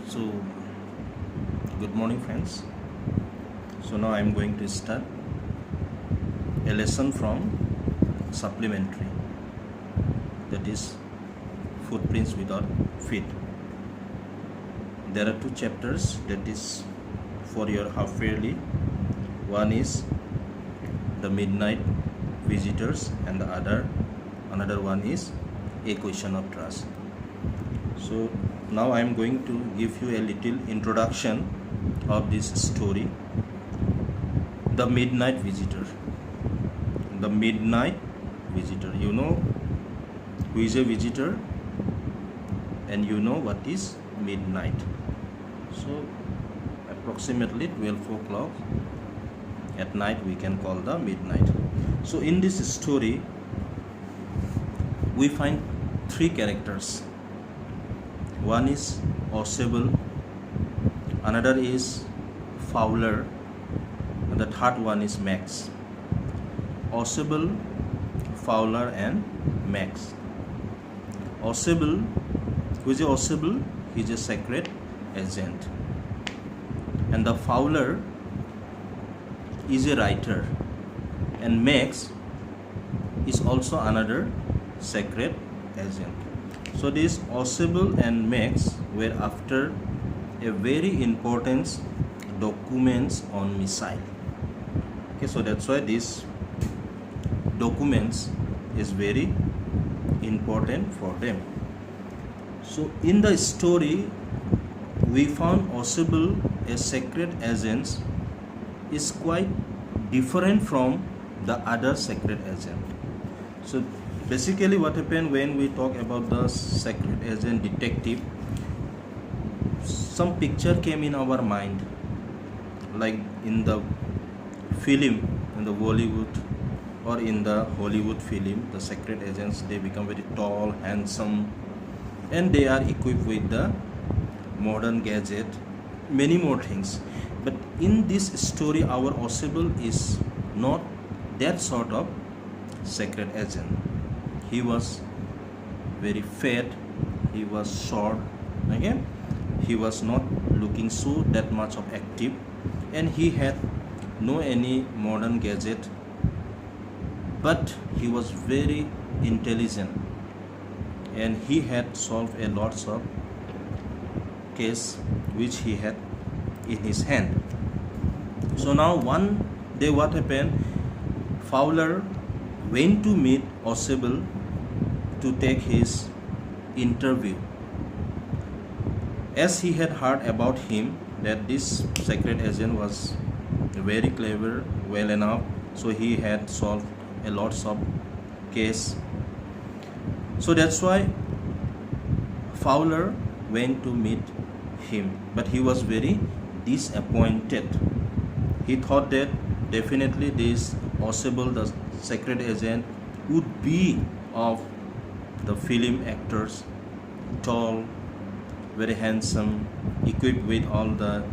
So, good morning, friends. So, now I am going to start a lesson from supplementary, that is, Footprints Without Feet. There are two chapters, that is, for your half yearly. One is the Midnight Visitors, and the another one is A Question of Trust. So now I am going to give you a little introduction of this story. The Midnight Visitor. The Midnight Visitor. You know who is a visitor, and you know what is midnight. So approximately 12 o'clock at night we can call the midnight. So in this story we find three characters. One is Osable, another is Fowler, and the third one is Max. Osable, Fowler, and Max. Osable, who is Osable? He is a secret agent, and the Fowler is a writer, and Max is also another secret agent. So this Osable and Max were after a very important documents on missile. Okay, so that's why this documents is very important for them. So in the story we found Osable, a secret agent, is quite different from the other secret agent. So basically what happened when we talk about the secret agent detective, some picture came in our mind, like in the film, in the Bollywood or in the Hollywood film, the secret agents, they become very tall, handsome, and they are equipped with the modern gadget, many more things. But in this story our Osable is not that sort of secret agent. He was very fat, he was short, okay? He was not looking so that much of active, and he had no any modern gadget, but he was very intelligent, and he had solved a lots of case which he had in his hand. So now one day what happened, Fowler went to meet Osable to take his interview. As he had heard about him that this secret agent was very clever, well enough, so he had solved a lots of case. So that's why Fowler went to meet him, but he was very disappointed. He thought that definitely this Osable, the secret agent, would be of the film actors, tall, very handsome, equipped with all the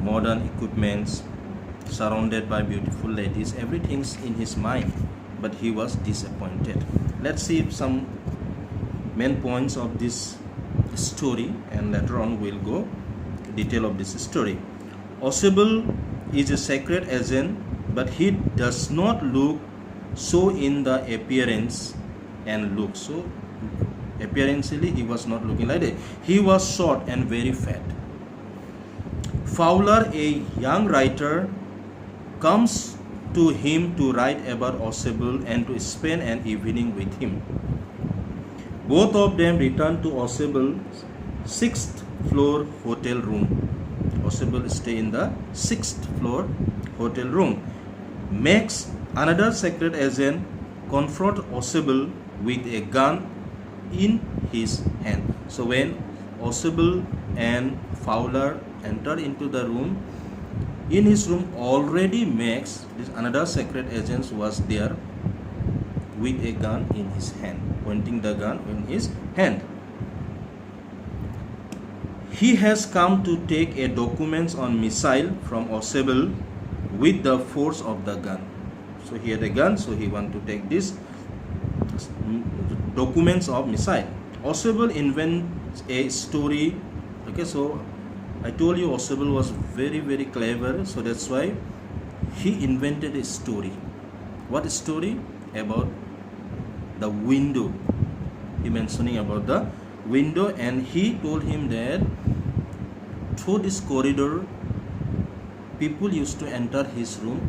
modern equipments, surrounded by beautiful ladies. Everything's in his mind, but he was disappointed. Let's see some main points of this story, and later on we'll go detail of this story. Osable is a secret agent, but he does not look so in the appearance and look. So apparently he was not looking like that. He was short and very fat. Fowler, a young writer, comes to him to write about Osable and to spend an evening with him. Both of them return to Osable's 6th floor hotel room. Osable stay in the 6th floor hotel room. Max, another secret agent, confront Osable with a gun in his hand. So when Osable and Fowler enter into the room, in his room already Max, this another secret agent, was there with a gun in his hand, pointing the gun in his hand. He has come to take a documents on missile from Osable with the force of the gun. So he had a gun, so he want to take this documents of missile. Osable invents a story Okay, so I told you Ausable was very clever, so that's why he invented a story. What story? About the window. He mentioning about the window, and he told him that through this corridor people used to enter his room,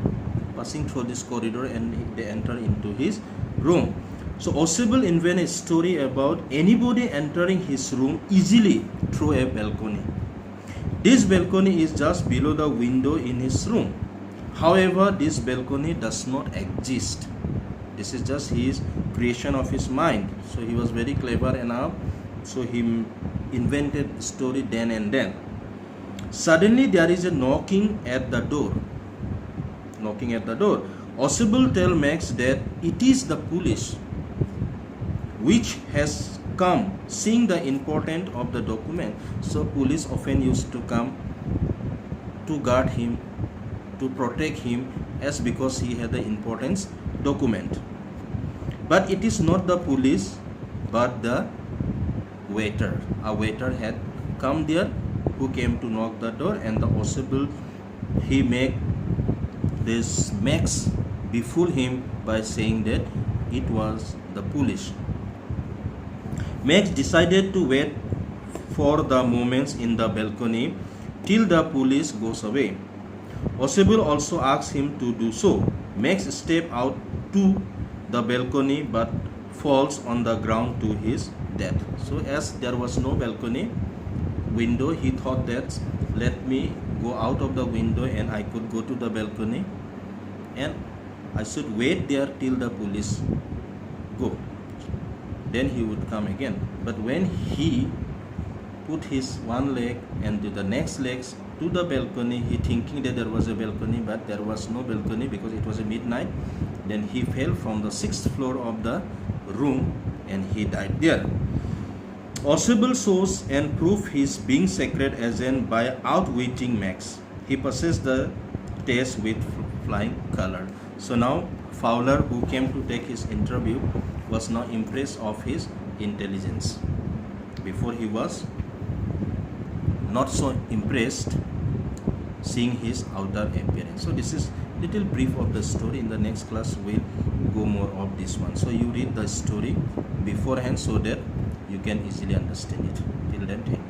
passing through this corridor, and they enter into his room. So Ausable invented a story about anybody entering his room easily through a balcony. This balcony is just below the window in his room. However, this balcony does not exist. This is just his creation of his mind. So he was very clever enough. So he invented story then and then. Suddenly there is a knocking at the door. Knocking at the door. Ausable tells Max that it is the police, which has come, seeing the importance of the document. So police often used to come to guard him, to protect him, as because he had the importance document. But it is not the police, but the waiter. A waiter had come there, who came to knock the door, and the Ausable, he make this Max befool him by saying that it was the police. Max decided to wait for the moments in the balcony till the police goes away. Ausable also asked him to do so. Max stepped out to the balcony but falls on the ground to his death. So as there was no balcony window, he thought that let me go out of the window and I could go to the balcony and I should wait there till the police go. Then he would come again. But when he put his one leg and the next legs to the balcony, he thinking that there was a balcony, but there was no balcony because it was a midnight. Then he fell from the 6th floor of the room and he died there. Ausable shows and prove his being secret agent by outwitting Max. He passes the test with flying color. So now Fowler, who came to take his interview, was now impressed of his intelligence. Before he was not so impressed seeing his outer appearance. So this is little brief of the story. In the next class we'll go more of this one. So you read the story beforehand so that you can easily understand it. Till then, thank you.